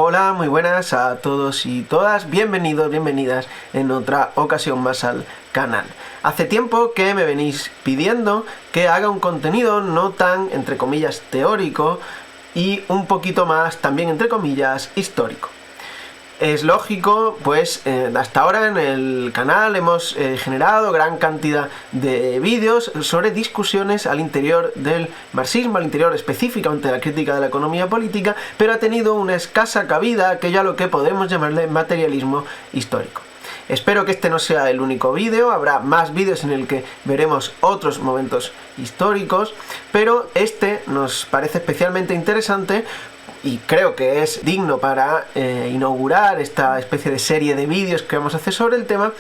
Hola, muy buenas a todos y todas, bienvenidos, bienvenidas en otra ocasión más al canal. Hace tiempo que me venís pidiendo que haga un contenido no tan, entre comillas, teórico y un poquito más, también, entre comillas, histórico. Es lógico, pues hasta ahora en el canal hemos generado gran cantidad de vídeos sobre discusiones al interior del marxismo, al interior específicamente de la crítica de la economía política, pero ha tenido una escasa cabida aquello a lo que podemos llamarle materialismo histórico. Espero que este no sea el único vídeo, habrá más vídeos en el que veremos otros momentos históricos, pero este nos parece especialmente interesante y creo que es digno para inaugurar esta especie de serie de vídeos que vamos a hacer sobre el tema,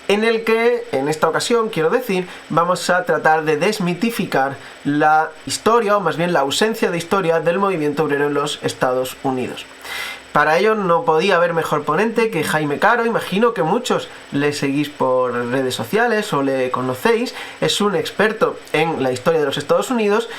en el que, en esta ocasión, quiero decir, vamos a tratar de desmitificar la historia, o más bien la ausencia de historia del movimiento obrero en los Estados Unidos. Para ello no podía haber mejor ponente que Jaime Caro. Imagino que muchos le seguís por redes sociales o le conocéis. Es un experto en la historia de los Estados Unidos,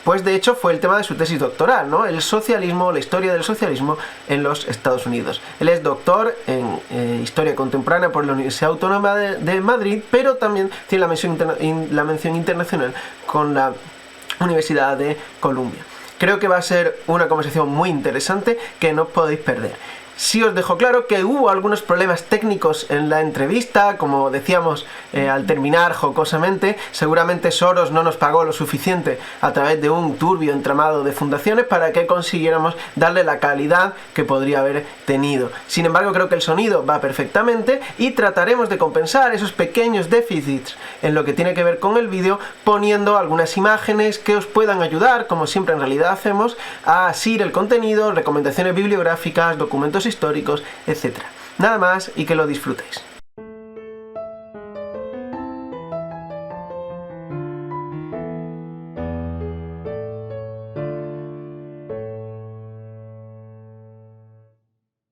pues de hecho fue el tema de su tesis doctoral, ¿no? El socialismo, la historia del socialismo en los Estados Unidos. Él es doctor en Historia Contemporánea por la Universidad Autónoma de Madrid, pero también tiene la mención internacional con la Universidad de Columbia. Creo que va a ser una conversación muy interesante que no podéis perder. Sí os dejo claro que hubo algunos problemas técnicos en la entrevista, como decíamos al terminar jocosamente. Seguramente Soros no nos pagó lo suficiente a través de un turbio entramado de fundaciones para que consiguiéramos darle la calidad que podría haber tenido. Sin embargo, creo que el sonido va perfectamente y trataremos de compensar esos pequeños déficits en lo que tiene que ver con el vídeo, poniendo algunas imágenes que os puedan ayudar, como siempre en realidad hacemos, a asir el contenido, recomendaciones bibliográficas, documentos históricos, etc. Nada más y que lo disfrutéis.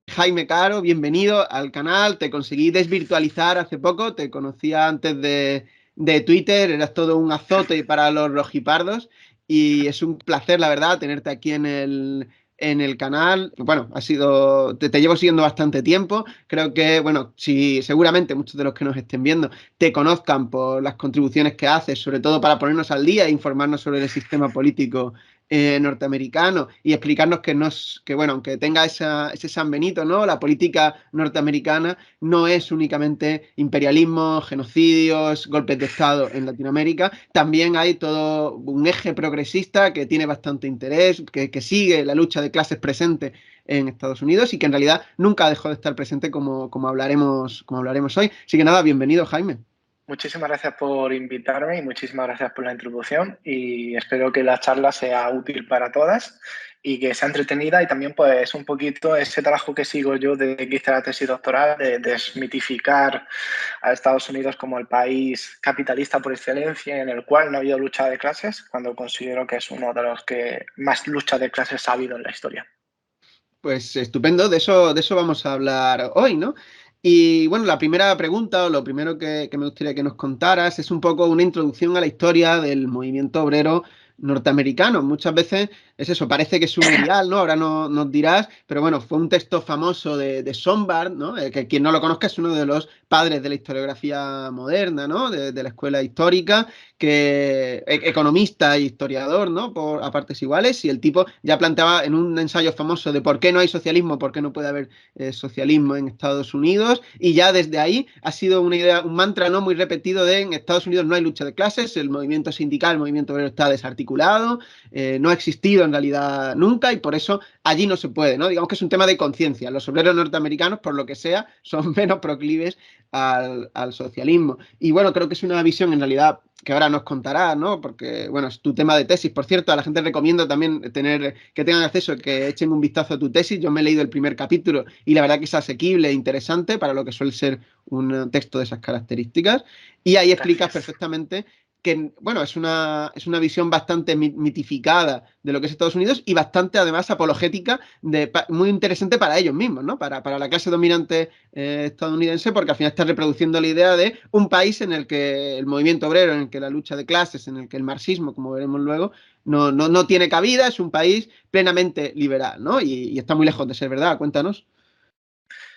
Jaime Caro, bienvenido al canal. Te conseguí desvirtualizar hace poco, te conocía antes de Twitter, eras todo un azote para los rojipardos y es un placer, la verdad, tenerte aquí en el canal. Bueno, te llevo siguiendo bastante tiempo. Creo que, bueno, si seguramente muchos de los que nos estén viendo te conozcan por las contribuciones que haces, sobre todo para ponernos al día e informarnos sobre el sistema político norteamericano y explicarnos bueno, aunque tenga ese San Benito, ¿no? La política norteamericana no es únicamente imperialismo, genocidios, golpes de Estado en Latinoamérica. También hay todo un eje progresista que tiene bastante interés, que sigue la lucha de clases presente en Estados Unidos y que en realidad nunca dejó de estar presente como hablaremos hoy. Así que nada, bienvenido, Jaime. Muchísimas gracias por invitarme y muchísimas gracias por la introducción y espero que la charla sea útil para todas y que sea entretenida y también pues un poquito ese trabajo que sigo yo desde que hice la tesis doctoral de desmitificar a Estados Unidos como el país capitalista por excelencia en el cual no ha habido lucha de clases, cuando considero que es uno de los que más lucha de clases ha habido en la historia. Pues estupendo, de eso vamos a hablar hoy, ¿no? Y bueno, la primera pregunta o lo primero que me gustaría que nos contaras es un poco una introducción a la historia del movimiento obrero norteamericano. Muchas veces es eso, parece que es un ideal, ¿no? Ahora no nos dirás, pero bueno, fue un texto famoso de Sombart, ¿no? Que quien no lo conozca es uno de los padres de la historiografía moderna, ¿no? De la escuela histórica, que economista e historiador, ¿no? A partes iguales, y el tipo ya planteaba en un ensayo famoso de por qué no hay socialismo, por qué no puede haber socialismo en Estados Unidos, y ya desde ahí ha sido una idea, un mantra no muy repetido de en Estados Unidos no hay lucha de clases, el movimiento sindical, el movimiento obrero está desarticulado, no ha existido en realidad nunca y por eso allí no se puede, ¿no? Digamos que es un tema de conciencia. Los obreros norteamericanos, por lo que sea, son menos proclives al socialismo. Y bueno, creo que es una visión en realidad que ahora nos contarás, ¿no? Porque, bueno, es tu tema de tesis. Por cierto, a la gente recomiendo también que tengan acceso, que echen un vistazo a tu tesis. Yo me he leído el primer capítulo y la verdad que es asequible e interesante para lo que suele ser un texto de esas características. Y ahí explicas perfectamente que, bueno, es una visión bastante mitificada de lo que es Estados Unidos y bastante, además, apologética, muy interesante para ellos mismos, ¿no? Para la clase dominante estadounidense, porque al final está reproduciendo la idea de un país en el que el movimiento obrero, en el que la lucha de clases, en el que el marxismo, como veremos luego, no tiene cabida, es un país plenamente liberal, ¿no? Y está muy lejos de ser verdad. Cuéntanos.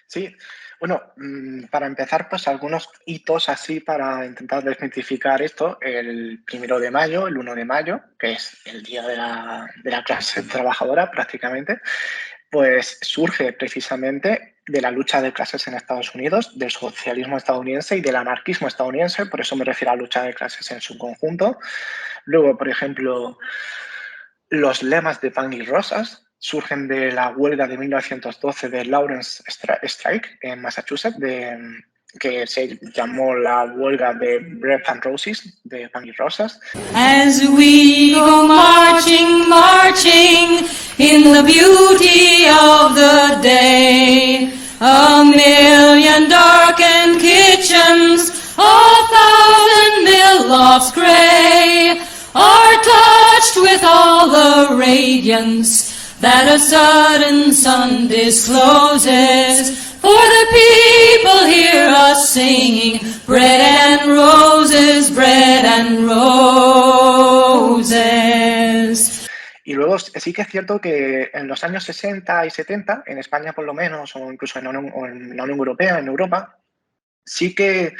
Sí, bueno, para empezar, pues algunos hitos así para intentar desmitificar esto. El 1 de mayo, el 1 de mayo, que es el día de la clase trabajadora prácticamente, pues surge precisamente de la lucha de clases en Estados Unidos, del socialismo estadounidense y del anarquismo estadounidense, por eso me refiero a lucha de clases en su conjunto. Luego, por ejemplo, los lemas de Pan y Rosas surgen de la huelga de 1912 de Lawrence Strike en Massachusetts, que se llamó la huelga de Bread and Roses, de Pan y Rosas. As we go marching, marching in the beauty of the day, a million darkened kitchens, a thousand mill lofts gray, are touched with all the radiance that a sudden sun discloses. For the people hear us singing, bread and roses, bread and roses. Y luego sí que es cierto que en los años 60 y 70, en España por lo menos, o incluso en la Unión Europea, en Europa, sí que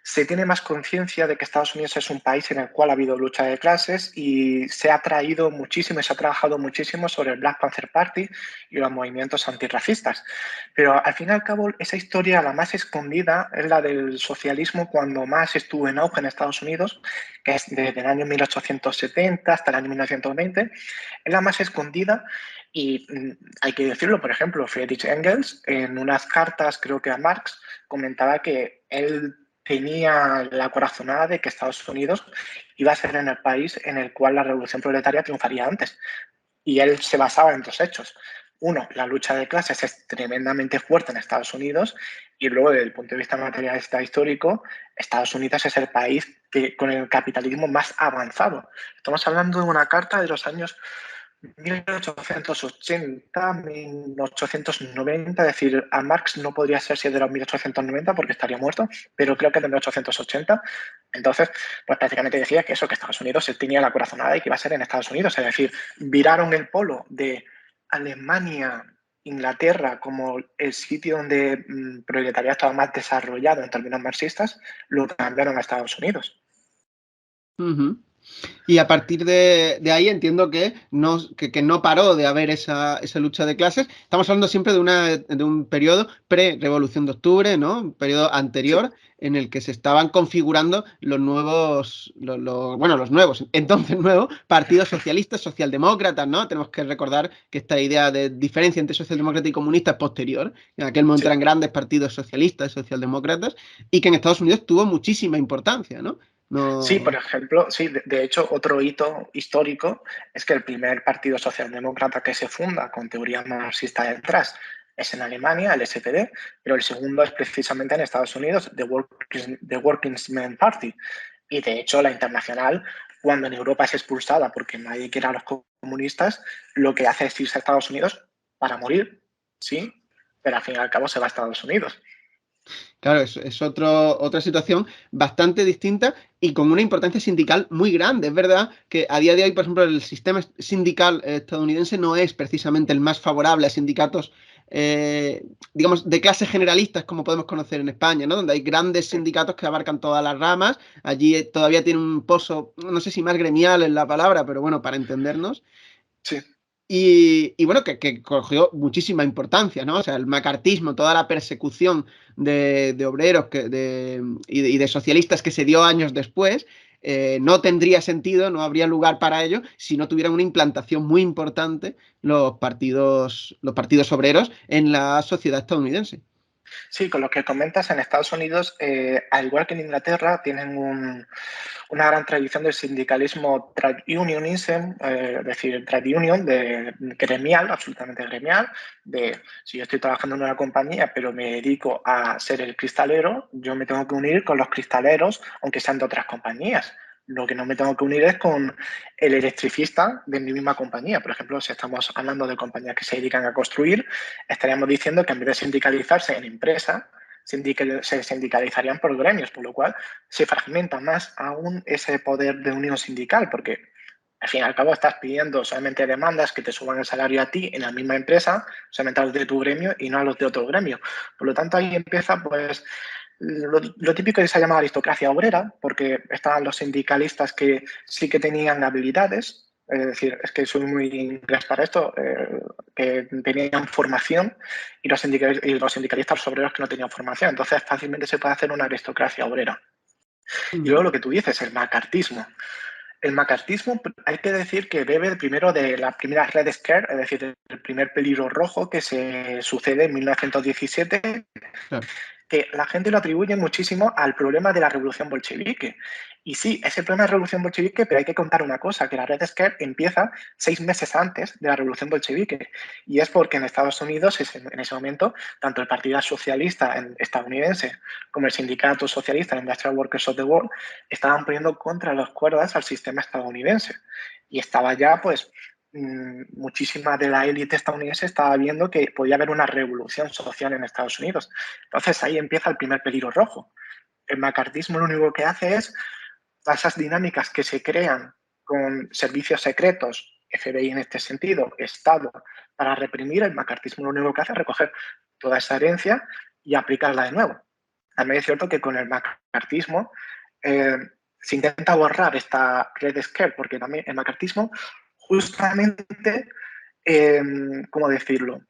se tiene más conciencia de que Estados Unidos es un país en el cual ha habido lucha de clases y se ha traído muchísimo y se ha trabajado muchísimo sobre el Black Panther Party y los movimientos antirracistas. Pero al fin y al cabo, esa historia, la más escondida, es la del socialismo cuando más estuvo en auge en Estados Unidos, que es desde el año 1870 hasta el año 1920. Es la más escondida. Y hay que decirlo, por ejemplo, Friedrich Engels, en unas cartas, creo que a Marx, comentaba que él tenía la corazonada de que Estados Unidos iba a ser en el país en el cual la revolución proletaria triunfaría antes. Y él se basaba en dos hechos. Uno, la lucha de clases es tremendamente fuerte en Estados Unidos y luego, desde el punto de vista materialista histórico, Estados Unidos es el país con el capitalismo más avanzado. Estamos hablando de una carta de los años 1880, 1890, es decir, a Marx no podría ser si es de los 1890 porque estaría muerto, pero creo que es de 1880. Entonces, pues prácticamente decía que eso, que Estados Unidos tenía la corazonada y que iba a ser en Estados Unidos, es decir, viraron el polo de Alemania, Inglaterra como el sitio donde el proletariado estaba más desarrollado en términos marxistas, lo cambiaron a Estados Unidos. Y a partir de ahí entiendo que no paró de haber esa lucha de clases. Estamos hablando siempre de un periodo pre-Revolución de Octubre, ¿no? Un periodo anterior, sí, en el que se estaban configurando los nuevos, entonces nuevos partidos socialistas, socialdemócratas, ¿no? Tenemos que recordar que esta idea de diferencia entre socialdemócrata y comunista es posterior. En aquel momento, sí, eran grandes partidos socialistas y socialdemócratas y que en Estados Unidos tuvo muchísima importancia, ¿no? No... Sí, por ejemplo, sí, de hecho, otro hito histórico es que el primer partido socialdemócrata que se funda con teoría marxista detrás es en Alemania, el SPD, pero el segundo es precisamente en Estados Unidos, The Working's Men Party. Y de hecho, la Internacional, cuando en Europa es expulsada porque nadie quiere a los comunistas, lo que hace es irse a Estados Unidos para morir, sí, pero al fin y al cabo se va a Estados Unidos. Claro, es otra situación bastante distinta y con una importancia sindical muy grande. Es verdad que a día de hoy, por ejemplo, el sistema sindical estadounidense no es precisamente el más favorable a sindicatos, digamos, de clases generalistas como podemos conocer en España, ¿no? Donde hay grandes sindicatos que abarcan todas las ramas. Allí todavía tiene un pozo, no sé si más gremial es la palabra, pero bueno, para entendernos. Sí. Y bueno, que cogió muchísima importancia, ¿no? O sea, el macartismo, toda la persecución de obreros y de socialistas que se dio años después, no tendría sentido, no habría lugar para ello si no tuvieran una implantación muy importante los partidos obreros en la sociedad estadounidense. Sí, con lo que comentas, en Estados Unidos, al igual que en Inglaterra, tienen una gran tradición del sindicalismo trade unionism, es decir, trade union, de gremial, absolutamente gremial, de si yo estoy trabajando en una compañía pero me dedico a ser el cristalero, yo me tengo que unir con los cristaleros, aunque sean de otras compañías. Lo que no me tengo que unir es con el electricista de mi misma compañía. Por ejemplo, si estamos hablando de compañías que se dedican a construir, estaríamos diciendo que en vez de sindicalizarse en empresa, se sindicalizarían por gremios, por lo cual se fragmenta más aún ese poder de unión sindical, porque al fin y al cabo estás pidiendo solamente demandas que te suban el salario a ti en la misma empresa, solamente a los de tu gremio y no a los de otro gremio. Por lo tanto, ahí empieza pues lo típico que se llama aristocracia obrera, porque estaban los sindicalistas que sí que tenían habilidades, es decir, es que soy muy inglés para esto, que tenían formación y los sindicalistas obreros que no tenían formación. Entonces, fácilmente se puede hacer una aristocracia obrera. Y luego lo que tú dices, el macartismo. El macartismo, hay que decir que bebe primero de la primera Red Scare, es decir, el primer peligro rojo que se sucede en 1917, Claro. que la gente lo atribuye muchísimo al problema de la revolución bolchevique. Y sí, es el problema de la revolución bolchevique, pero hay que contar una cosa, que la Red Scare empieza 6 meses antes de la revolución bolchevique. Y es porque en Estados Unidos, en ese momento, tanto el Partido Socialista estadounidense como el Sindicato Socialista, el Industrial Workers of the World, estaban poniendo contra las cuerdas al sistema estadounidense. Y estaba ya, pues, muchísima de la élite estadounidense estaba viendo que podía haber una revolución social en Estados Unidos. Entonces ahí empieza el primer peligro rojo. El macartismo lo único que hace es todas esas dinámicas que se crean con servicios secretos, FBI en este sentido, Estado, para reprimir. El macartismo lo único que hace es recoger toda esa herencia y aplicarla de nuevo. También es cierto que con el macartismo se intenta borrar esta Red Scare, porque también el macartismo justamente, ¿cómo decirlo?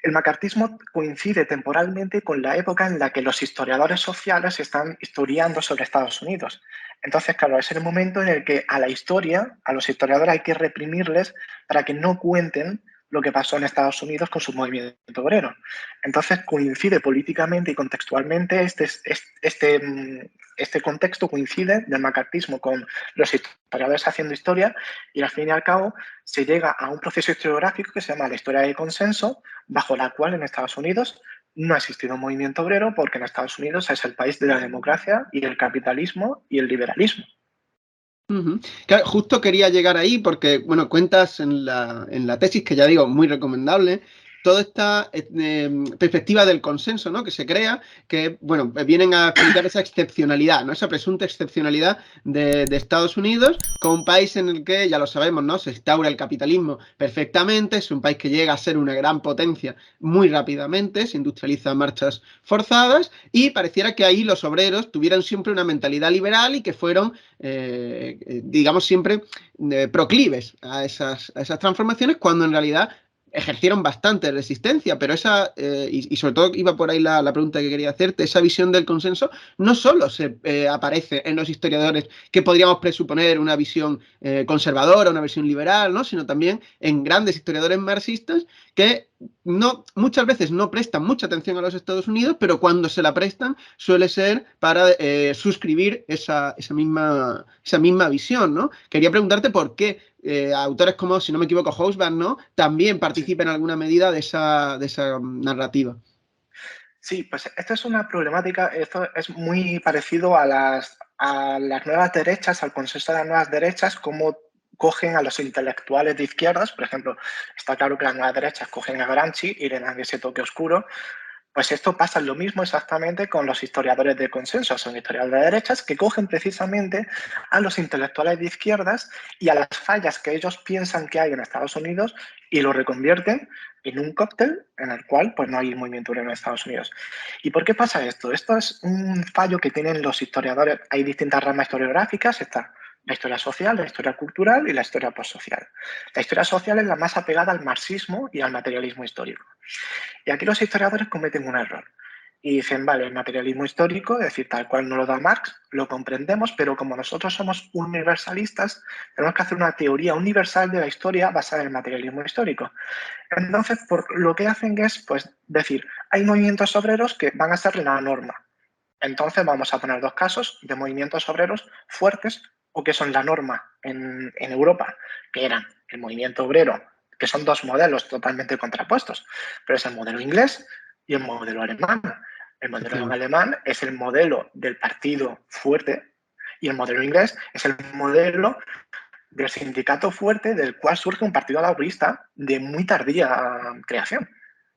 El macartismo coincide temporalmente con la época en la que los historiadores sociales están historiando sobre Estados Unidos. Entonces, claro, es el momento en el que a la historia, a los historiadores hay que reprimirles para que no cuenten lo que pasó en Estados Unidos con su movimiento obrero. Entonces, coincide políticamente y contextualmente este contexto coincide del macartismo con los historiadores haciendo historia y al fin y al cabo se llega a un proceso historiográfico que se llama la historia de consenso, bajo la cual en Estados Unidos no ha existido un movimiento obrero porque en Estados Unidos es el país de la democracia y el capitalismo y el liberalismo. Claro, justo quería llegar ahí porque, bueno, cuentas en la tesis, que ya digo, muy recomendable, toda esta perspectiva del consenso, ¿no?, que se crea, que, bueno, vienen a explicar esa excepcionalidad, ¿no?, esa presunta excepcionalidad de Estados Unidos como un país en el que, ya lo sabemos, ¿no?, se instaura el capitalismo perfectamente, es un país que llega a ser una gran potencia muy rápidamente, se industrializa a marchas forzadas y pareciera que ahí los obreros tuvieran siempre una mentalidad liberal y que fueron digamos, siempre proclives a esas transformaciones, cuando en realidad ejercieron bastante resistencia, pero y sobre todo iba por ahí la pregunta que quería hacerte, esa visión del consenso no solo se aparece en los historiadores que podríamos presuponer una visión conservadora, una visión liberal, ¿no?, sino también en grandes historiadores marxistas que muchas veces no prestan mucha atención a los Estados Unidos, pero cuando se la prestan suele ser para suscribir esa misma visión, ¿no? Quería preguntarte por qué autores como, si no me equivoco, Hobsbawm, ¿no?, también participan en alguna medida de esa narrativa. Sí, pues esto es una problemática, esto es muy parecido a las nuevas derechas, al consenso de las nuevas derechas, como cogen a los intelectuales de izquierdas. Por ejemplo, está claro que las nuevas derechas cogen a Gramsci y le dan ese toque oscuro. Pues esto pasa lo mismo exactamente con los historiadores de consenso, son historiadores de derechas que cogen precisamente a los intelectuales de izquierdas y a las fallas que ellos piensan que hay en Estados Unidos y lo reconvierten en un cóctel en el cual pues no hay movimiento obrero en Estados Unidos. ¿Y por qué pasa esto? Esto es un fallo que tienen los historiadores. Hay distintas ramas historiográficas, está la historia social, la historia cultural y la historia postsocial. La historia social es la más apegada al marxismo y al materialismo histórico. Y aquí los historiadores cometen un error. y dicen, vale, el materialismo histórico, es decir, tal cual no lo da Marx, lo comprendemos, pero como nosotros somos universalistas, tenemos que hacer una teoría universal de la historia basada en el materialismo histórico. Entonces, lo que hacen es, pues, decir, hay movimientos obreros que van a ser la norma. Entonces, vamos a poner dos casos de movimientos obreros fuertes o que son la norma en Europa, que eran el movimiento obrero, que son dos modelos totalmente contrapuestos, pero es el modelo inglés y el modelo alemán. El modelo alemán es el modelo del partido fuerte y el modelo inglés es el modelo del sindicato fuerte del cual surge un partido laborista de muy tardía creación.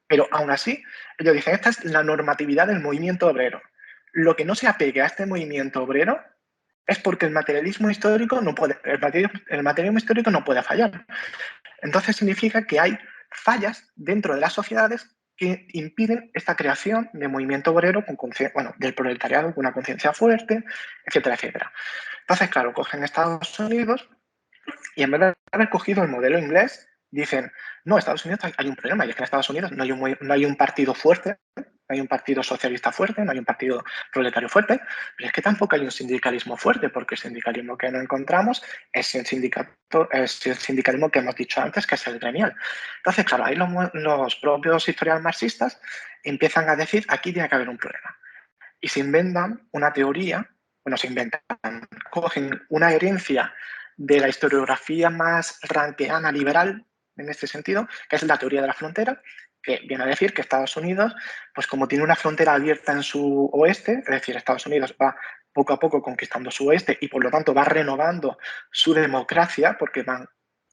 Pero aún así, ellos dicen, esta es la normatividad del movimiento obrero. Lo que no se apegue a este movimiento obrero es porque el materialismo histórico no puede, el materialismo histórico no puede fallar. Entonces significa que hay fallas dentro de las sociedades que impiden esta creación de movimiento obrero del proletariado con una conciencia fuerte, etcétera, etcétera. Entonces, claro, cogen Estados Unidos y en vez de haber cogido el modelo inglés, dicen, no, Estados Unidos hay un problema, y es que en Estados Unidos no hay un partido fuerte, no hay un partido socialista fuerte, no hay un partido proletario fuerte, pero es que tampoco hay un sindicalismo fuerte, porque el sindicalismo que no encontramos es el sindicalismo que hemos dicho antes, que es el gremial. Entonces, claro, ahí los propios historiadores marxistas empiezan a decir, aquí tiene que haber un problema. Y se inventan una teoría, cogen una herencia de la historiografía más rankeana liberal, en este sentido, que es la teoría de la frontera, que viene a decir que Estados Unidos, pues como tiene una frontera abierta en su oeste, es decir, Estados Unidos va poco a poco conquistando su oeste y por lo tanto va renovando su democracia porque van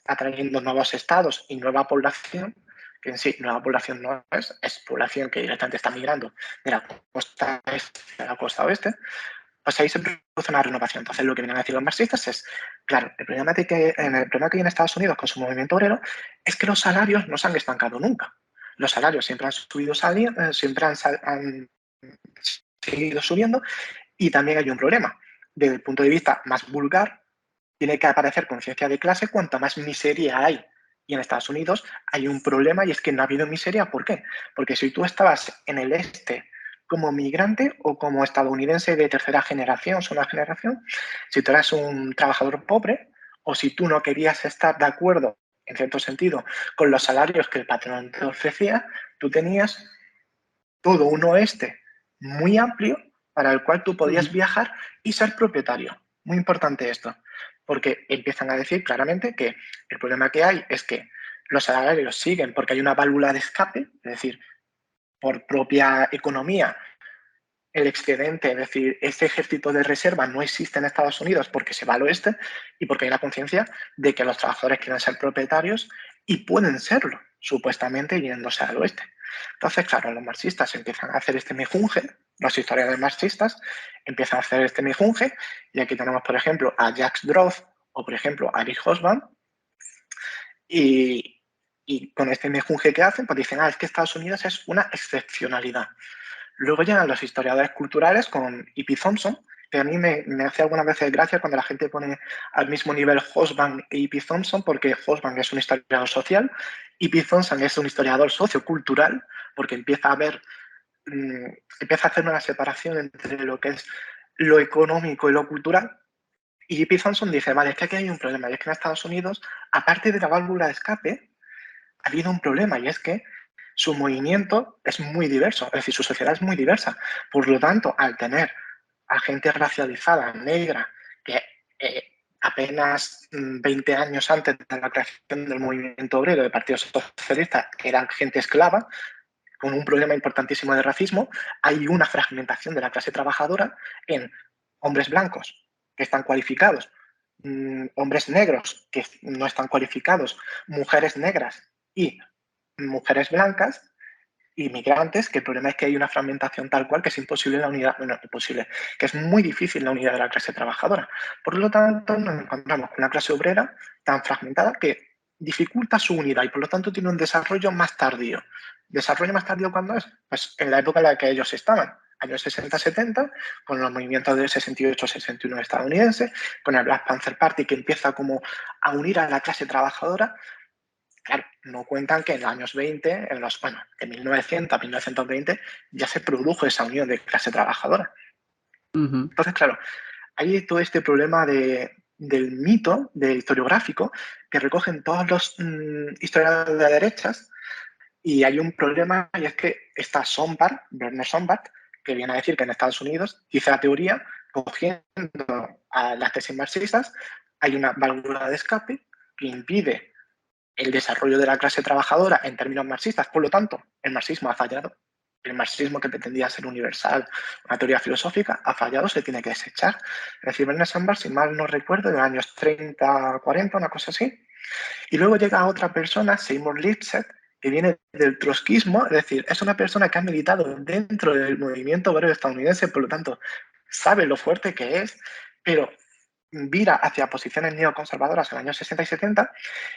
atrayendo nuevos estados y nueva población, que en sí nueva población no es población que directamente está migrando de la costa este a la costa oeste, pues ahí se produce una renovación. Entonces, lo que vienen a decir los marxistas es, claro, el problema que hay en Estados Unidos con su movimiento obrero es que los salarios no se han estancado nunca. Los salarios siempre han subido, siempre han seguido subiendo y también hay un problema. Desde el punto de vista más vulgar, tiene que aparecer conciencia de clase cuanto más miseria hay. Y en Estados Unidos hay un problema y es que no ha habido miseria. ¿Por qué? Porque si tú estabas en el este como migrante o como estadounidense de tercera generación, segunda generación, si tú eras un trabajador pobre o si tú no querías estar de acuerdo, en cierto sentido, con los salarios que el patrón te ofrecía, tú tenías todo un oeste muy amplio para el cual tú podías viajar y ser propietario. Muy importante esto, porque empiezan a decir claramente que el problema que hay es que los salarios siguen porque hay una válvula de escape, es decir, por propia economía, el excedente, es decir, ese ejército de reserva no existe en Estados Unidos porque se va al oeste y porque hay la conciencia de que los trabajadores quieren ser propietarios y pueden serlo, supuestamente yéndose al oeste. Entonces, claro, los marxistas empiezan a hacer este mejunje, los historiadores marxistas empiezan a hacer este mejunje, y aquí tenemos, por ejemplo, a Jacques Droz o, por ejemplo, a Erich Hobsbawm, y con este mejunje que hacen, pues dicen, es que Estados Unidos es una excepcionalidad. Luego llegan los historiadores culturales con E.P. Thompson, que a mí me hace algunas veces gracia cuando la gente pone al mismo nivel Hobsbawm e E.P. Thompson, porque Hobsbawm es un historiador social, E.P. Thompson es un historiador sociocultural, porque empieza a hacer una separación entre lo que es lo económico y lo cultural. Y E.P. Thompson dice, vale, es que aquí hay un problema, y es que en Estados Unidos, aparte de la válvula de escape, ha habido un problema, y es que su movimiento es muy diverso, es decir, su sociedad es muy diversa. Por lo tanto, al tener a gente racializada, negra, que apenas 20 años antes de la creación del movimiento obrero del Partido Socialista eran gente esclava, con un problema importantísimo de racismo, hay una fragmentación de la clase trabajadora en hombres blancos que están cualificados, hombres negros que no están cualificados, mujeres negras y mujeres blancas, inmigrantes, que el problema es que hay una fragmentación tal cual que es imposible la unidad, que es muy difícil la unidad de la clase trabajadora. Por lo tanto, nos encontramos con una clase obrera tan fragmentada que dificulta su unidad y por lo tanto tiene un desarrollo más tardío. ¿Desarrollo más tardío cuándo es? Pues en la época en la que ellos estaban, años 60-70, con los movimientos del 68-61 estadounidense, con el Black Panther Party que empieza como a unir a la clase trabajadora. claro, no cuentan que en los años 20, de 1900 a 1920, ya se produjo esa unión de clase trabajadora. Ujú. Entonces, claro, hay todo este problema del mito, del historiográfico, que recogen todos los historiadores de derechas, y hay un problema, y es que está Werner Sombart, que viene a decir que en Estados Unidos, dice la teoría, cogiendo a las tesis marxistas, hay una válvula de escape que impide el desarrollo de la clase trabajadora en términos marxistas. Por lo tanto, el marxismo ha fallado. El marxismo, que pretendía ser universal, una teoría filosófica, ha fallado, se tiene que desechar. Es decir, Werner Sombart, si mal no recuerdo, de los años 30, 40, una cosa así. Y luego llega otra persona, Seymour Lipset, que viene del trotskismo, es decir, es una persona que ha militado dentro del movimiento obrero estadounidense, por lo tanto, sabe lo fuerte que es, pero vira hacia posiciones neoconservadoras en los años 60 y 70,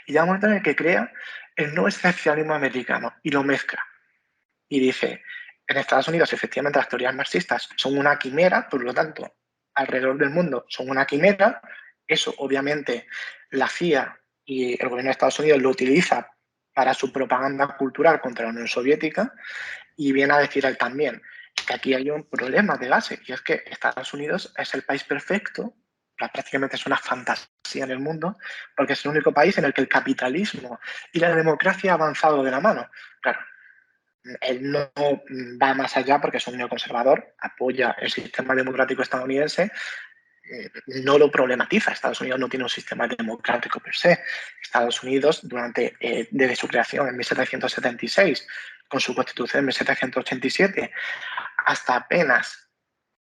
y llega un momento en el que crea el nuevo excepcionalismo americano y lo mezcla. Y dice, en Estados Unidos efectivamente las teorías marxistas son una quimera, por lo tanto, alrededor del mundo son una quimera. Eso obviamente la CIA y el gobierno de Estados Unidos lo utiliza para su propaganda cultural contra la Unión Soviética, y viene a decir él también que aquí hay un problema de base, y es que Estados Unidos es el país perfecto, prácticamente es una fantasía en el mundo, porque es el único país en el que el capitalismo y la democracia han avanzado de la mano. Claro, él no va más allá porque es un neoconservador, apoya el sistema democrático estadounidense, no lo problematiza. Estados Unidos no tiene un sistema democrático per se. Estados Unidos, desde su creación en 1776, con su constitución en 1787, hasta apenas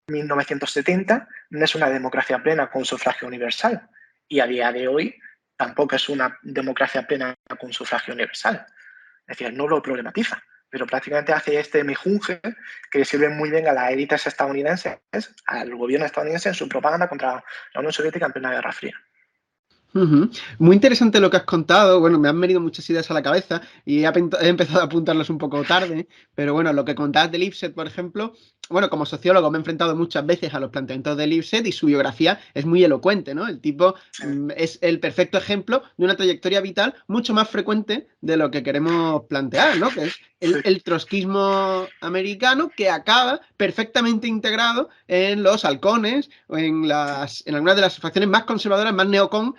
1970, no es una democracia plena con sufragio universal. Y a día de hoy tampoco es una democracia plena con sufragio universal. Es decir, no lo problematiza, pero prácticamente hace este mejunje que le sirve muy bien a las élites estadounidenses, al gobierno estadounidense, en su propaganda contra la Unión Soviética en plena Guerra Fría. Ujú. Muy interesante lo que has contado. Bueno, me han venido muchas ideas a la cabeza y he empezado a apuntarlas un poco tarde, pero bueno, lo que contabas de Lipset, por ejemplo, bueno, como sociólogo me he enfrentado muchas veces a los planteamientos de Lipset y su biografía es muy elocuente, ¿no? El tipo Sí. es el perfecto ejemplo de una trayectoria vital mucho más frecuente de lo que queremos plantear, ¿no? Que es el trotskismo americano, que acaba perfectamente integrado en los halcones o en algunas de las facciones más conservadoras, más neocon,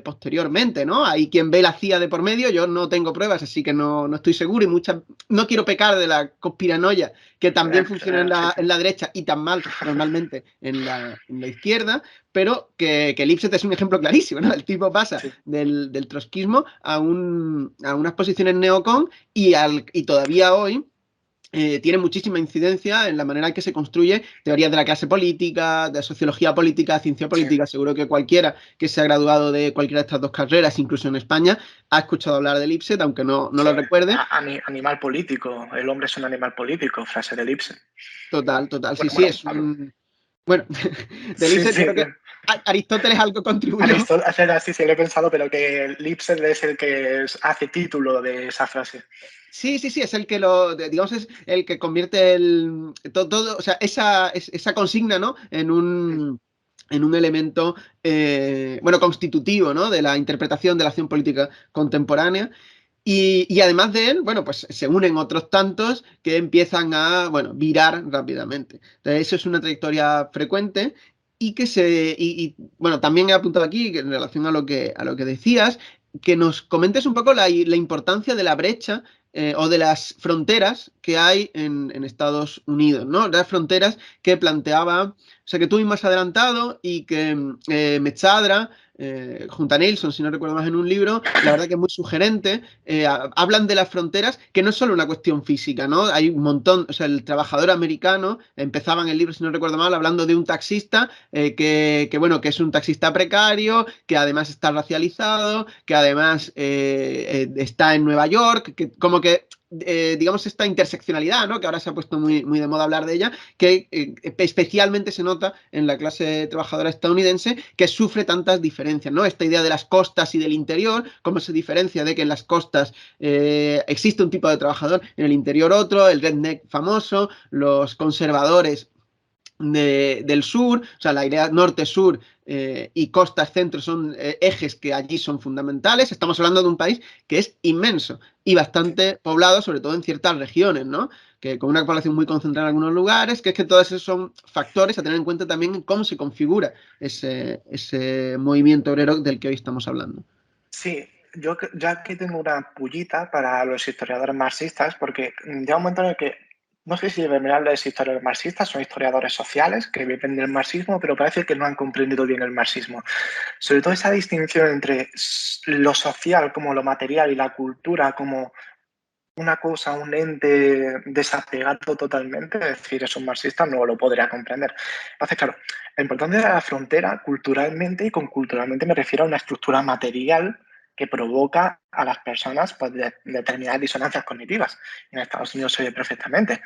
posteriormente, ¿no? Hay quien ve la CIA de por medio, yo no tengo pruebas, así que no estoy seguro, y no quiero pecar de la conspiranoia que también funciona en la derecha y tan mal normalmente en la izquierda, pero que Lipset es un ejemplo clarísimo, ¿no? El tipo pasa del trotskismo a unas posiciones neocon y todavía hoy tiene muchísima incidencia en la manera en que se construye teorías de la clase política, de sociología política, ciencia política. Seguro que cualquiera que se ha graduado de cualquiera de estas dos carreras, incluso en España, ha escuchado hablar de Lipset, aunque no lo recuerde. Animal político, el hombre es un animal político, frase de Lipset. Total, sí, Bueno, es un... Bueno, de Lipset yo creo que Aristóteles algo contribuyó. Aristóteles sí lo he pensado, pero que Lipset es el que hace título de esa frase. Sí, es el que digamos, es el que convierte todo, o sea, esa consigna, ¿no? En un elemento, bueno, constitutivo, ¿no? De la interpretación de la acción política contemporánea. Y además de él, bueno, pues se unen otros tantos que empiezan a, bueno, virar rápidamente. Entonces, eso es una trayectoria frecuente y bueno, también he apuntado aquí, que en relación a lo que decías, que nos comentes un poco la importancia de la brecha o de las fronteras que hay en Estados Unidos, ¿no? Las fronteras que planteaba, o sea, que tú mismo has adelantado y que Metzadra, junto a Nelson, si no recuerdo más, en un libro, la verdad que es muy sugerente. Hablan de las fronteras, que no es solo una cuestión física, ¿no? Hay un montón, o sea, el trabajador americano, empezaba en el libro, si no recuerdo mal, hablando de un taxista bueno, que es un taxista precario, que además está racializado, que además está en Nueva York, que como que digamos, esta interseccionalidad, ¿no? Que ahora se ha puesto muy, muy de moda hablar de ella, que especialmente se nota en la clase trabajadora estadounidense, que sufre tantas diferencias, ¿no? Esta idea de las costas y del interior, cómo se diferencia de que en las costas existe un tipo de trabajador, en el interior otro, el redneck famoso, los conservadores del sur, o sea, la idea norte-sur y costas-centro son ejes que allí son fundamentales. Estamos hablando de un país que es inmenso y bastante poblado, sobre todo en ciertas regiones, ¿no? Que con una población muy concentrada en algunos lugares, que es que todos esos son factores a tener en cuenta también en cómo se configura ese movimiento obrero del que hoy estamos hablando. Sí, yo aquí tengo una pullita para los historiadores marxistas, porque llega un momento en el que no sé si deberían hablar de historiadores marxistas, son historiadores sociales que viven del marxismo, pero parece que no han comprendido bien el marxismo. Sobre todo esa distinción entre lo social como lo material y la cultura como una cosa, un ente desapegado totalmente, es decir, es un marxista, no lo podría comprender. Entonces, claro, la importancia de la frontera culturalmente, y con culturalmente me refiero a una estructura material que provoca a las personas pues, determinadas disonancias cognitivas. En Estados Unidos se ve perfectamente.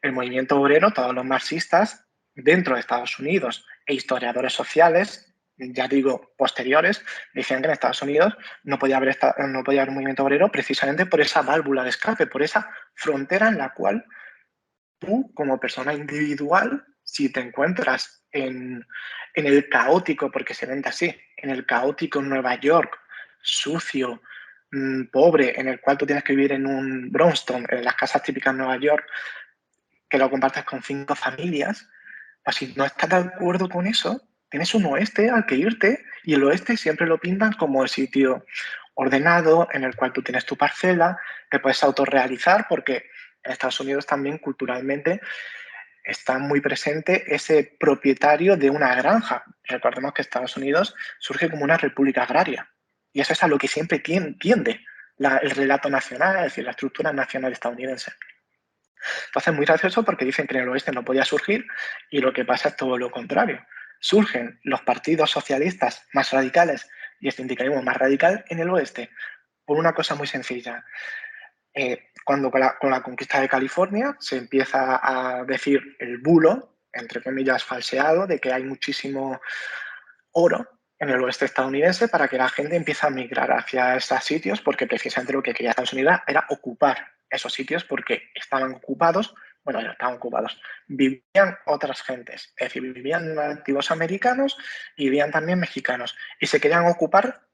El movimiento obrero, todos los marxistas dentro de Estados Unidos e historiadores sociales, ya digo, posteriores, decían que en Estados Unidos no podía haber movimiento obrero precisamente por esa válvula de escape, por esa frontera en la cual tú, como persona individual, si te encuentras en el caótico, porque se vende así, en el caótico Nueva York, sucio, pobre, en el cual tú tienes que vivir en un brownstone, en las casas típicas de Nueva York, que lo compartes con 5 familias, pues si no estás de acuerdo con eso, tienes un oeste al que irte, y el oeste siempre lo pintan como el sitio ordenado en el cual tú tienes tu parcela, te puedes autorrealizar, porque en Estados Unidos también culturalmente está muy presente ese propietario de una granja. Recordemos que Estados Unidos surge como una república agraria, y eso es a lo que siempre tiende el relato nacional, es decir, la estructura nacional estadounidense. Entonces es muy gracioso porque dicen que en el oeste no podía surgir, y lo que pasa es todo lo contrario. Surgen los partidos socialistas más radicales y el sindicalismo más radical en el oeste por una cosa muy sencilla. Cuando con la conquista de California se empieza a decir el bulo, entre comillas falseado, de que hay muchísimo oro en el oeste estadounidense, para que la gente empiece a migrar hacia esos sitios, porque precisamente lo que quería Estados Unidos era ocupar esos sitios, porque estaban ocupados, bueno, ya estaban ocupados, vivían otras gentes, es decir, vivían nativos americanos y vivían también mexicanos, y se querían ocupar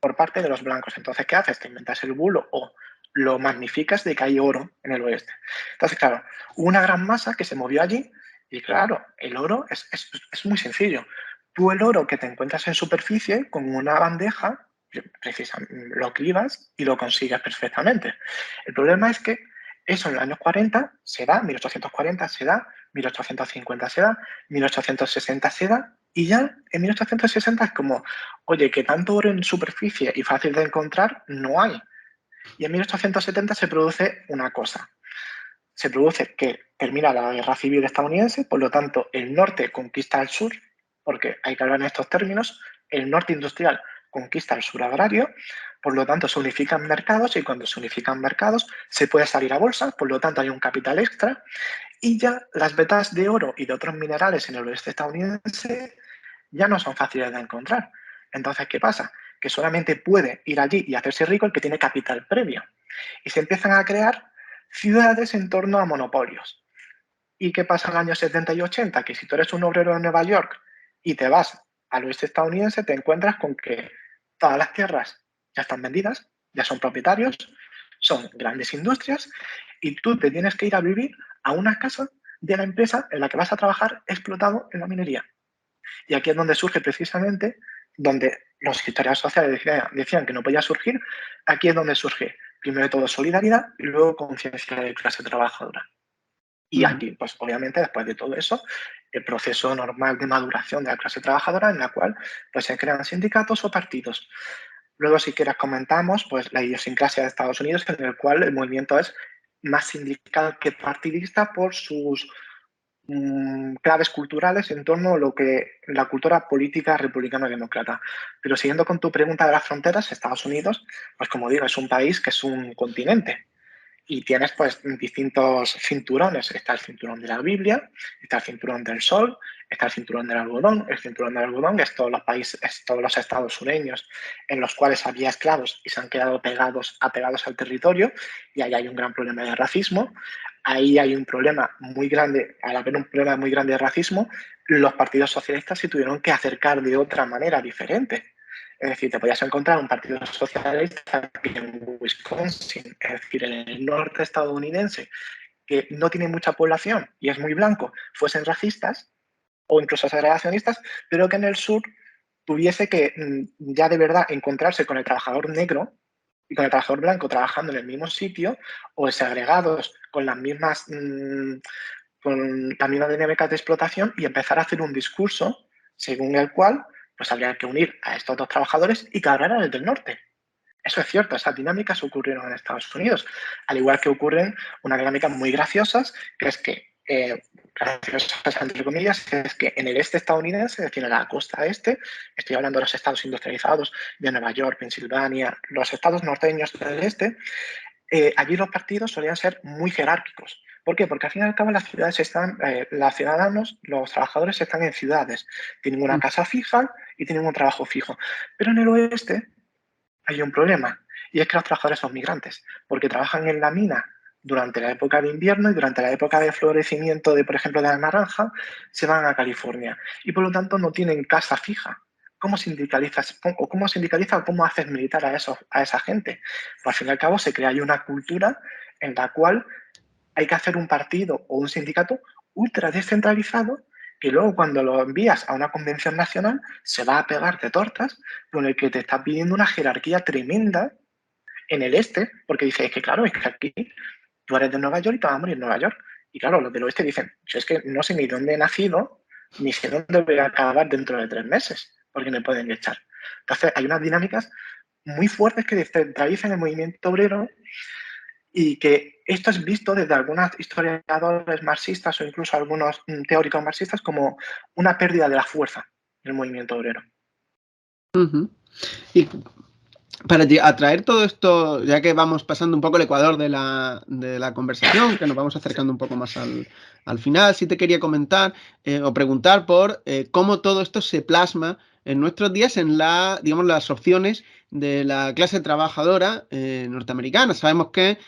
por parte de los blancos. Entonces, ¿qué haces? Te inventas el bulo o lo magnificas de que hay oro en el oeste. Entonces, claro, hubo una gran masa que se movió allí, y claro, el oro es muy sencillo. Tú el oro que te encuentras en superficie con una bandeja, lo cribas y lo consigues perfectamente. El problema es que eso en los años 40 se da, 1840 se da, 1850 se da, 1860 se da, y ya en 1860 es como, oye, que tanto oro en superficie y fácil de encontrar no hay. Y en 1870 se produce una cosa. Se produce que termina la guerra civil estadounidense, por lo tanto el norte conquista al sur, porque hay que hablar en estos términos, el norte industrial conquista el sur agrario, por lo tanto se unifican mercados, y cuando se unifican mercados se puede salir a bolsa, por lo tanto hay un capital extra, y ya las vetas de oro y de otros minerales en el oeste estadounidense ya no son fáciles de encontrar. Entonces, ¿qué pasa? Que solamente puede ir allí y hacerse rico el que tiene capital previo. Y se empiezan a crear ciudades en torno a monopolios. ¿Y qué pasa en los años 70 y 80? Que si tú eres un obrero de Nueva York y te vas al oeste estadounidense, te encuentras con que todas las tierras ya están vendidas, ya son propietarios, son grandes industrias, y tú te tienes que ir a vivir a una casa de la empresa en la que vas a trabajar explotado en la minería. Y aquí es donde surge precisamente, donde los historiadores sociales decían que no podía surgir, aquí es donde surge, primero de todo, solidaridad y luego conciencia de clase trabajadora. Y aquí, pues obviamente, después de todo eso, el proceso normal de maduración de la clase trabajadora, en la cual pues, se crean sindicatos o partidos. Luego, si quieres, comentamos pues, la idiosincrasia de Estados Unidos, en el cual el movimiento es más sindical que partidista por sus claves culturales en torno a lo que la cultura política republicano-demócrata. Pero siguiendo con tu pregunta de las fronteras, Estados Unidos, pues como digo, es un país que es un continente, y tienes pues distintos cinturones. Está el cinturón de la Biblia, está el cinturón del Sol, está el cinturón del algodón. El cinturón del algodón es todos los países, es todos los estados sureños en los cuales había esclavos y se han quedado apegados al territorio, y ahí hay un gran problema de racismo. Ahí hay un problema muy grande, al haber un problema muy grande de racismo, los partidos socialistas se tuvieron que acercar de otra manera diferente. Es decir, te podías encontrar un partido socialista en Wisconsin, es decir, en el norte estadounidense, que no tiene mucha población y es muy blanco, fuesen racistas o incluso segregacionistas, pero que en el sur tuviese que ya de verdad encontrarse con el trabajador negro y con el trabajador blanco trabajando en el mismo sitio, o segregados con las mismas dinámicas de explotación, y empezar a hacer un discurso según el cual pues habría que unir a estos dos trabajadores y cargar al del norte. Eso es cierto, esas dinámicas ocurrieron en Estados Unidos, al igual que ocurren unas dinámicas muy graciosas, que es que, graciosas entre comillas, es que en el este estadounidense, es decir, en la costa este, estoy hablando de los estados industrializados, de Nueva York, Pensilvania, los estados norteños del este, allí los partidos solían ser muy jerárquicos. ¿Por qué? Porque al fin y al cabo las ciudades están, los ciudadanos, los trabajadores están en ciudades, tienen una casa fija y tienen un trabajo fijo. Pero en el oeste hay un problema, y es que los trabajadores son migrantes, porque trabajan en la mina durante la época de invierno, y durante la época de florecimiento, por ejemplo, de la naranja, se van a California y por lo tanto no tienen casa fija. ¿Cómo sindicalizas o cómo haces militar a esa gente? Pues al fin y al cabo se crea ahí una cultura en la cual hay que hacer un partido o un sindicato ultra descentralizado, que luego cuando lo envías a una convención nacional se va a pegar de tortas, con el que te está pidiendo una jerarquía tremenda en el este, porque dice, es que claro, es que aquí tú eres de Nueva York y te vas a morir en Nueva York. Y claro, los del oeste dicen, yo es que no sé ni dónde he nacido, ni sé dónde voy a acabar dentro de 3 meses, porque me pueden echar. Entonces hay unas dinámicas muy fuertes que descentralizan el movimiento obrero, y que esto es visto desde algunos historiadores marxistas o incluso algunos teóricos marxistas como una pérdida de la fuerza del movimiento obrero. Y para atraer todo esto, ya que vamos pasando un poco el ecuador de la conversación, que nos vamos acercando un poco más al final, sí te quería comentar o preguntar por cómo todo esto se plasma en nuestros días en digamos, las opciones de la clase trabajadora norteamericana. Sabemos que,